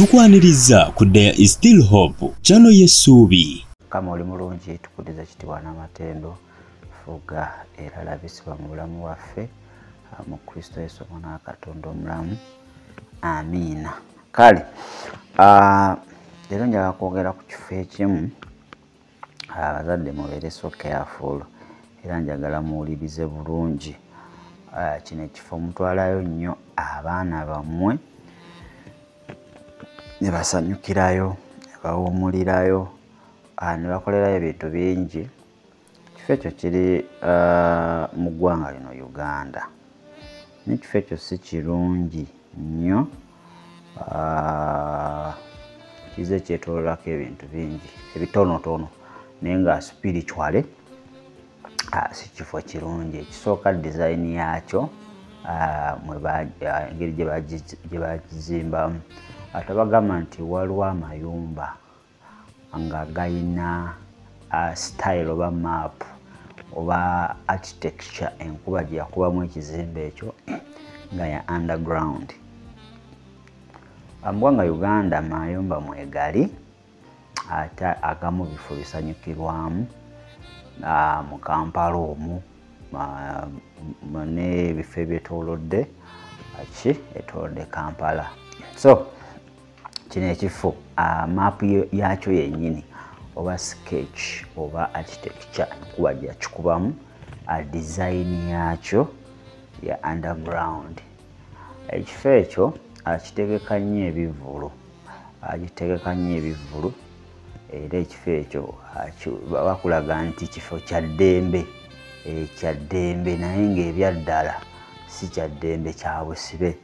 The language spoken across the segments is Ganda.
tukwaniriza ku There is Still Hope chano y'essuubi. Kama oli mulungi tukuddiza kitibwa n'amatendo fuga era labisibwa mu bulamu waffe mu Kristo Yesu omwana wa Katonda omulamu. Amiina. Kale leero njagala kwogera ku kifo ekimu abazadde mubeere so careful era njagala muwulirize bulungi. Kino ekifo mutwalayo nnyo abaana bammwe ne basanyukirayo ne bawummulirayo ne bakolerayo ebintu bingi. Ekifo ekyo kiri mu ggwanga lino Uganda. N'ekifo ekyo si kirungi nnyo, kize kyetoololako ebintu bingi ebitonotono naye nga spiritually si kifo kirungi. Ekisooka design yaakyo engeri gye bagizimbamu. Tebagamba nti waliwo amayumba nga galina style oba map oba architecture enkuba gye yakubamu ekizimbe ekyo nga ya underground. Mu ggwanga Uganda amayumba mwegali ate agamu bifo bisanyukirwamu mu Kampala omwo n'ebifo ebyetoolodde etolodde Kampala. So kino ekifo maapu yaakyo yennyini oba sketch oba architecture kuba gyakikubamu design yaakyo ya underground. Ekifo ekyo kitegeka nnyo ebivvulu, era ekifo ekyo bakulaga nti kifo kya ddembe, kya ddembe naye ng'ebyaddala si kya ddembe kya busibe.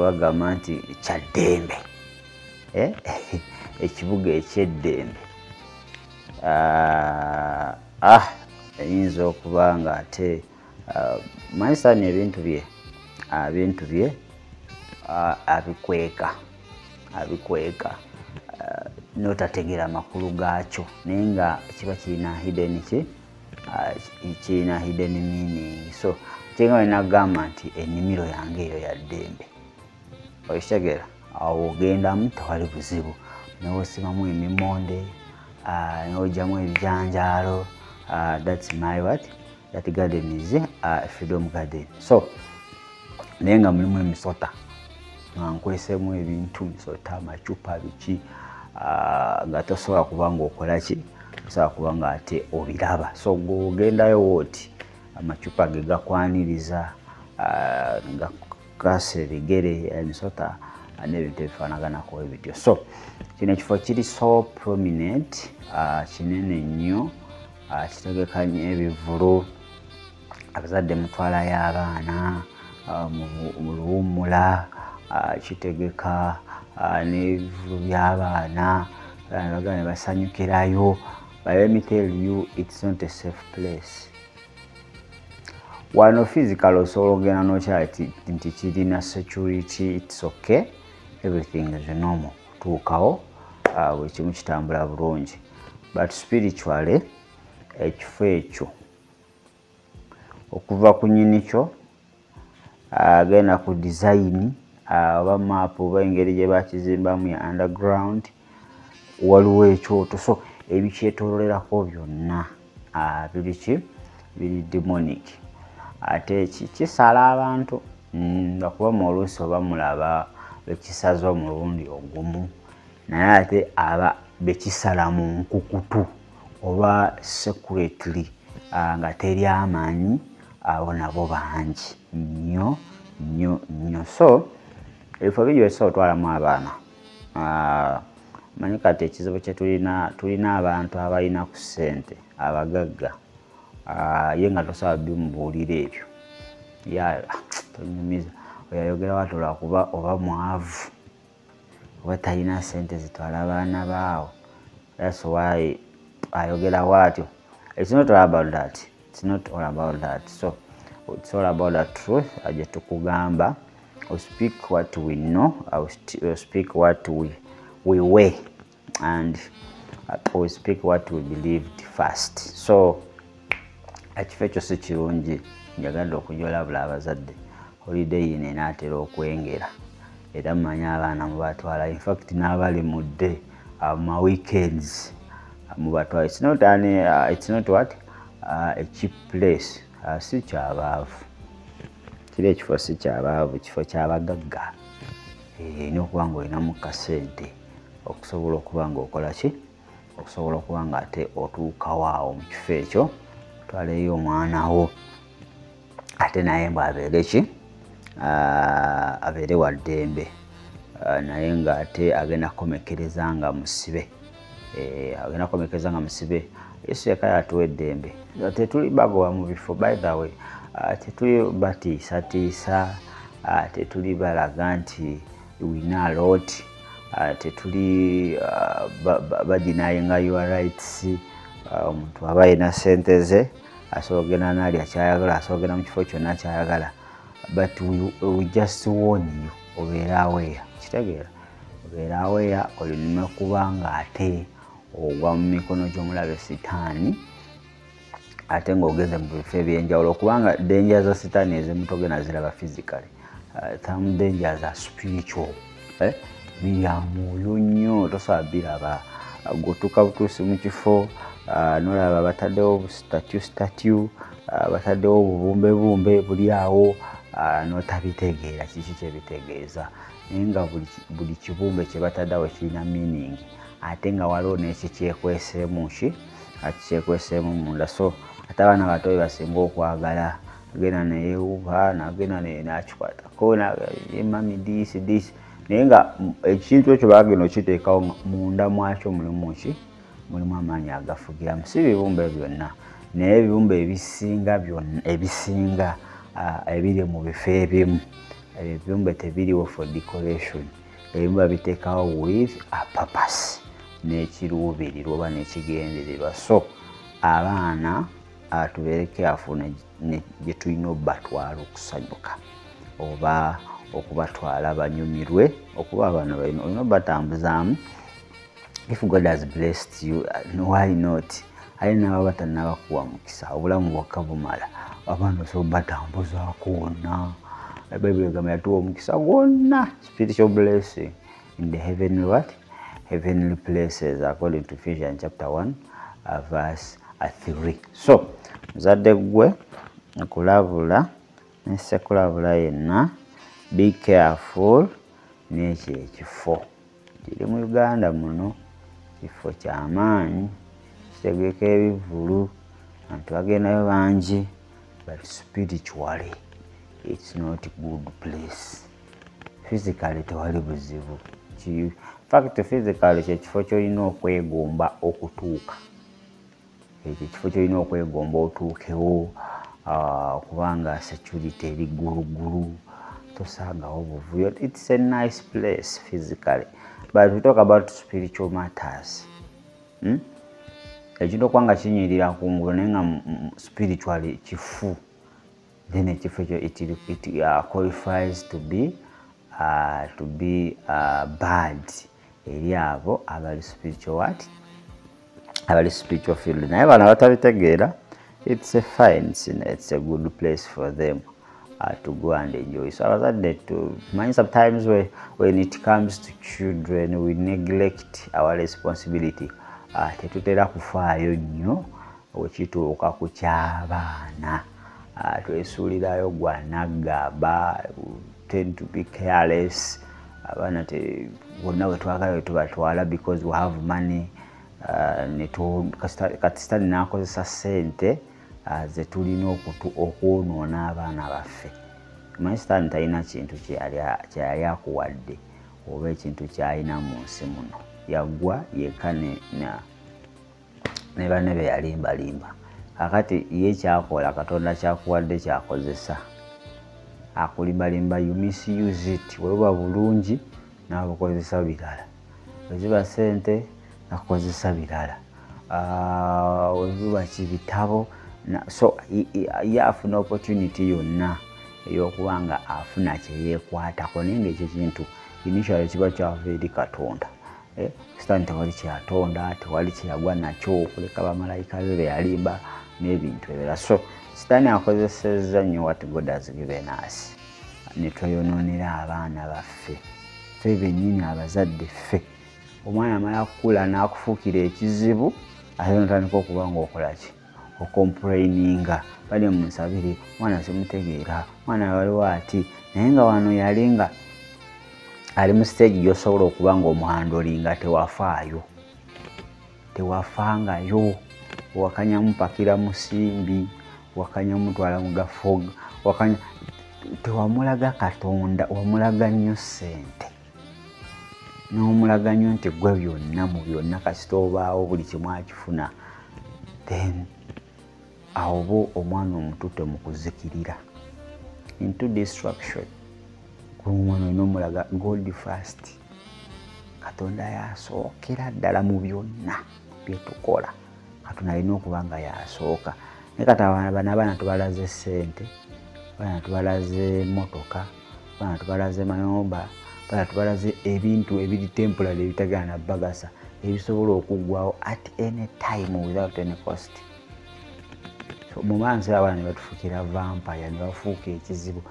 Bagamba nti kya ddembe, ekibuga eky'eddembe. Eyinza okuba nga ate Maisani ebintu bye abikweka n'otategeera amakulu gaakyo naye nga kiba kirina hidden meaning. So kyenga wenagamba nti ennimiro yange eyo ya ddembe, okitegeera awo ogendamu tewali buzibu, newosimamu emimonde n'ojjamu ebijanjaalo. That's my that garden is Freedom Garden. So naye nga mulimu emisota nga nkweseemu ebintu misota, amacupa, biki nga tosobola kuba ng'okola ki, tosobola kuba nga ate obiraba. So ng'ogendayo wooti amacupa ge gakwaniriza nga kase ebigere, emisota n'ebintu ebifaanaganako ebityo. So kino ekifo kiri so prominent, kinene nnyo, kitegeka nnyo ebivvulu. Abazadde mutwalayo abaana mu luwummula, kitegeka n'ebivvulu by'abaana ne basanyukirayo. But let me tell you, it's not a safe place. Wano physical osobola ogenda n'okyali nti kirina security, it's okay, everything is normal, tuukawo buli kimu kitambula bulungi. But spiritually ekifo ekyo okuva ku nnyini kyo agenda ku design oba map oba engeri gye bakizimbamu ya underground, waliwo ekyoto. So ebikyetoololerako byonna biri demonic. Ate kisala abantu nga kuba mu oluusi oba mulaba bekisaza omulundi ogumu, naye ate aba bekisala mu nkukutu oba secretly nga teri amaanyi, abo nabo bangi nnyo. So ebifo bingi besobola otwalamu abaana. Manyi kati ekizibu kye tulina abantu abalina ku ssente abagagga, ye nga tosobola bimubuulira ebyo. Tonyumiza oyayogera wati olwakuba oba mwavu oba talina ssente zitwala abaana baawo. That's why ayogera watyo. It's not all about that. It's not all about that. So it's all about the truth. Gye tukugamba, we speak what we know, we speak what we were, and we speak what we believed first. So ekifo ekyo si kirungi. Njagadde okujolabula abazadde holiday ino enaatera okwengera era mmanyi abaana mubatwala, in fact n'abali mudde ma weekends mubatwala. It's not what a cheap place. Si kyabaavu, kiri ekifo si kyabaavu, kifo kyabagagga. Olina okuba nga olinamu kasente okusobola okuba nga okola ki, okusobola okuba nga ate otuukawo awo mu kifo ekyo, twaleyo omwana wo ate naye mbw'abeere ki, abeere wa ddembe, naye ng'ate agenda kukomekereza nga musibe. Agenda kukomekereza nga musibe. Yesu yekka yatuwa eddembe. Tetuli bagoba mu bifo, by the way. Tetuli batiisatiisa, tetuli balaga nti we know a lot, tetuli badinayinga your rights. Omuntu aba alina ssente ze, asobola okugenda n'alya kyayagala, asobola okugenda mu kifo kyonna kyayagala. But we just warn you, obeere aweeya. Kitegeera? Obeere aweeya, olime kuba nga ate ogwa mu mikono gy'omulabe Sitaani, ate ng'ogeze mu bifo ebyenjawulo, kubanga danger za Sitaani ezimu togenda ziraba physically. Some dangers are spiritual. Bya mwoyo nnyo, tosobola biraba. Gwotuuka butuusi mu kifo n'olaba bataddewo statue, bataddewo obubumbebumbe buli awo, n'otabitegeera kiki kye bitegeeza. Naye nga buli kibumbe kye bataddewo kirina meaning, ate nga waliwo n'ekikyekwesemu kikyekwesemu munda. So ate abaana bato bye basinga okwagala, agenda neyeewuba, n'agenda n'akikwatako, mami this. Naye nga ekintu ekyo bagenda okiteekawo munda mwakyo mulimu ki, mulimu amaanyi agafugiramu. Si bibumbe byonna, naye ebibumbe ebisinga ebiri mu bifo ebimu, ebibumbe tebiriwo for decoration. Ebimu babiteekawo with a purpose, n'ekiruubirirwa oba n'ekigendererwa. So abaana tubeere careful gye tulina obatwala okusanyuka oba okubatwala banyumirwe, okuba abaana olina obatambuzaamu. If God has blessed you, why not? Aye n'aba batannabakuwa mukisa, obulamu bwokka bumala, abaana osobola batambuzaako wonna. Ebbayibuli egamba yatuwa omukisa gwonna, spiritual blessing in the heavenly places, according to Ephesians chapter 1 verse 3. So muzadde gwe nkulabula nesekulabula yenna, be careful n'ekyo ekifo kiri mu Uganda muno, kifo ky'amaanyi, kitegeeka ebivulu, abantu bagendayo bangi, but spiritually it's not a good place. Physically tewali buzibu. In fact physically kyekifo kyolina okwegomba okutuuka, ekyo kifo kyolina okwegomba otuukewo, kubanga security eri ggulugulu, tosangawo buvuyo. It's a nice place physically, but we talk about spiritual matters. Ekintu okuba nga kinyirira kungulu naye nga spiritually kifu, then ekifo ekyo it qualifies to be bad eri abo abali spiritual abali spiritual field. Naye bano batabitegeera, it's a fine, it's a good place for them to go and enjoy. So abazadde mind sometimes when it comes to children we neglect our responsibility. Tetutera kufaayo nnyo wekituuka ku ky'abaana, twesuulirayo gwa naggamba, tend to be careless. Abaana bonna we twagala we tubatwala because we have money. Kati Sitaani n'akozesa ssente ze tulina okwonoona abaana baffe. Manyi Sitaani talina kintu kyeyali akuwadde oba ekintu ky'alina mu nsi muno. Yaggwa yekka ne banne be yalimbalimba. Kakati ye kyakola, Katonda kyakuwadde kyakozesa, akulimbalimba, you misuse it. Webuba bulungi n'abukozesa birala, weziba ssente nakukozesa birala, webuba kibitabo. So ye afuna opportunity yonna ey'okuba nga afuna kyeyeekwatako, naye ng'ekyo kintu initially kiba kyava eri Katonda. Sitaani tewali kyatonda, tewali kyeyagwa nakyo okuleka bamalayika be beyalimba n'ebintu ebirala. So Sitaani akozesezza nnyo what God has given us, ne tweyonoonera abaana baffe ffe bennyini abazadde ffe omwana amala kukula n'akufuukira ekizibu ate notandika okuba ng'okola ki okomplaininga bali munsabire mwana simutegeera mwana waliwo ati naye nga wano yali nga ali mu stage gy'osobola okuba ng'omuhandolinga tewafangayo wakanya mupakira musimbi wakanya mutwala mu gafoga wakanya tewamulaga Katonda wamulaga nnyo ssente n'omulaga nnyo nti gwe byonna mu byonna kasita obaawo buli kimu akifuna then awo bo omwana omuto temukuzikirira into destruction omwana olina omulaga God first Katonda yasookera ddala mu byonna byetukola Katonda alina okuba nga yasooka naye kati abaana tubalaze ssente abaana tubalaze motoka abaana tubalaze mayumba abaana tubalaze ebintu ebiri temporary ebitagana na bagasa ebisobola okuggwawo at any time without any cost mu maaso abaana ne batufukira vampire ne bafuuka ekizibu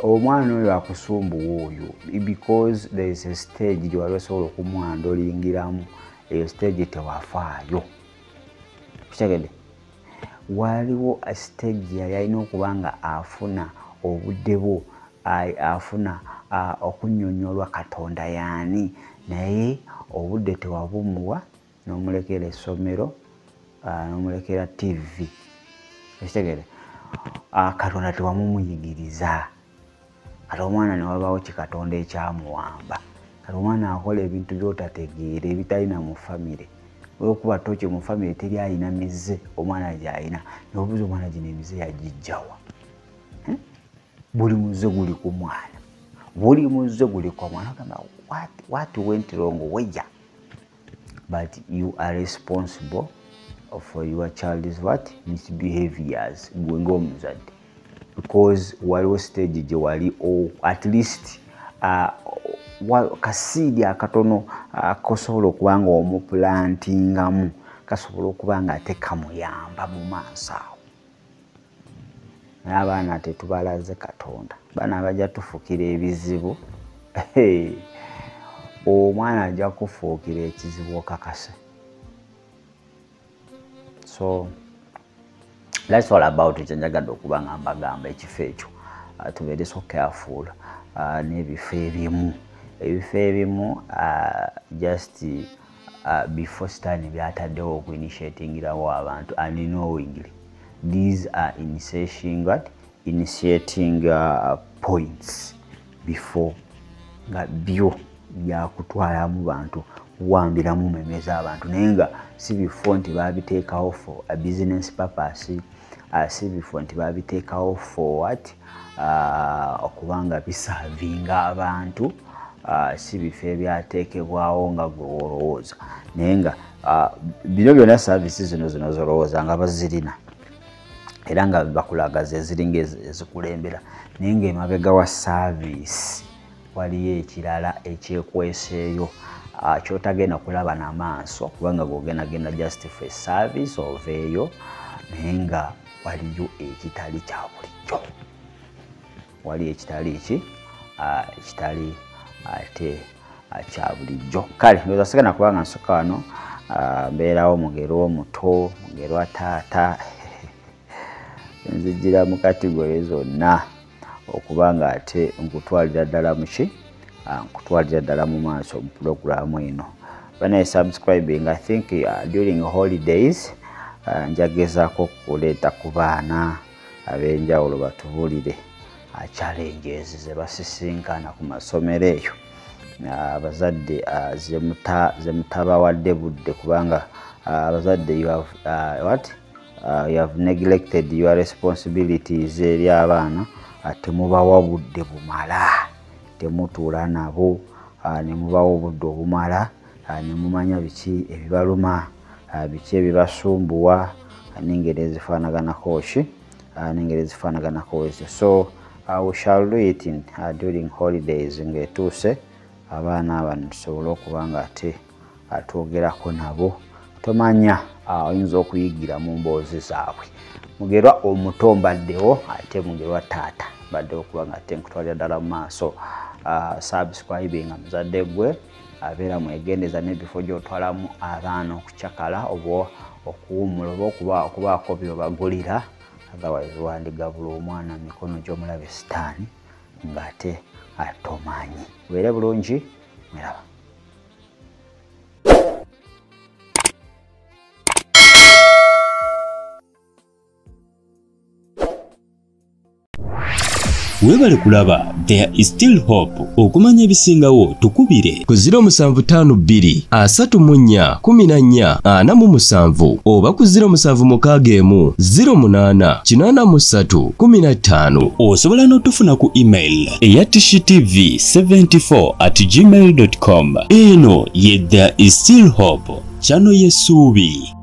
omwana oyo akusumbuwa oyo because there is a stage gye wali osobola okumwandolingiramu eyo stage tewafaayo kitegedde waliwo a stage yali alina okuba nga afuna obudde bwo afuna okunnyonnyolwa Katonda yaani naye obudde tewabumuwa n'omulekera essomero n'omulekera TV kitegedde Katonda tewamumuyigiriza kati omwana ne wabaawo kikatonda ekyamuwamba kati omwana akola ebintu by'otategeera ebitalina mu famire olwokuba toki mu famire teri alina mize omwana gy'alina nobuuza omwana gino emize yagijjawa buli muze guli ku mwana buli muze guli ku mwana ogamba what went wrong weya but you are responsible for your child's what misbehaviors gwe ng'omuzadde because waliwo stage gye wali at least kasiidi akatono kosobola okuba nga omuplantingamu kasobola okuba nga ate kamuyamba mu maaso awo naye abaana tetubalaze Katonda baana abajja tufukira ebizibu omwana ajja kufuukira ekizibu okakase so that's all about it njagadde okuba nga mbagamba ekifo ekyo tubeere so careful n'ebifo ebimu just before Stan byataddewo okuinitiatingirawo abantu unknowingly these are initiating points before nga byo byakutwalamu bantu kuwambiramu memeza abantu naye nga si bifo nti babiteekawo for a business purpose si bifo nti babiteekawo for what okubanga bisavinga abantu si bifo ebyateekebwawo nga gwe wolowooza naye nga bino byonna services zino zolowooza nga bazirina era nga bakulagaza eziringa ezikulembera naye ng'emabega wa service waliyo ekirala ekyekweseeyo kyotagenda kulaba n'amaaso kubanga gogenda just for a service oveeyo naye nga waliyo ekitali kya bulijjo waliyo ekitali ate kya bulijjo kale ndoza sigana kubanga nsoka wano mbeerawo mugero omuto mugero wa taata nzijira mu kategori zonna okubanga ate nkutwalira ddala muki nkutwalira ddala mu maaso mu pulogulaamu eno bana subscribing I think during holidays njagezaako kuleeta ku baana ab'enjawulo batubulire challenges ze basisinkana ku masomero eyo abazadde ze mutabawadde budde kubanga abazadde you have neglected your responsibilities eri abaana temubawa budde bumala temutuula nabo ne mubawa obudde obumala ne mumanya biki ebibaluma biki ebibasumbuwa n'engeri ezifaanaganako ki n'engeri ezifaanaganako ezo so we shall do it during holidays ng'etuuse abaana abano tusobole okuba nga ate atwogerako nabo tomanya oyinza okuyigira mu mboozi zaabwe mugerwa omuto mbaddewo ate mugerwa taata mbaddewo okuba nga ate nkutwalira ddala mu maaso subscribe nga muzadde gwe abeera mwegendeza n'ebifo gy'otwalamu abaana okucakala oba okuwummula oba okubaako by'obagulira, otherwise wandigabula omwana mikono gy'omulabe sitaani ng'ate atomanyi. Weere bulungi, mweraba. Webale kulaba There is Still Hope. Okumanya ebisingawo tukubire ku 0752 34 14 47 oba ku 0761 08 83 15. Osobola n'otufuna ku email eya tishitv74@gmail.com. Eno ye There is Still Hope, channel y'essuubi.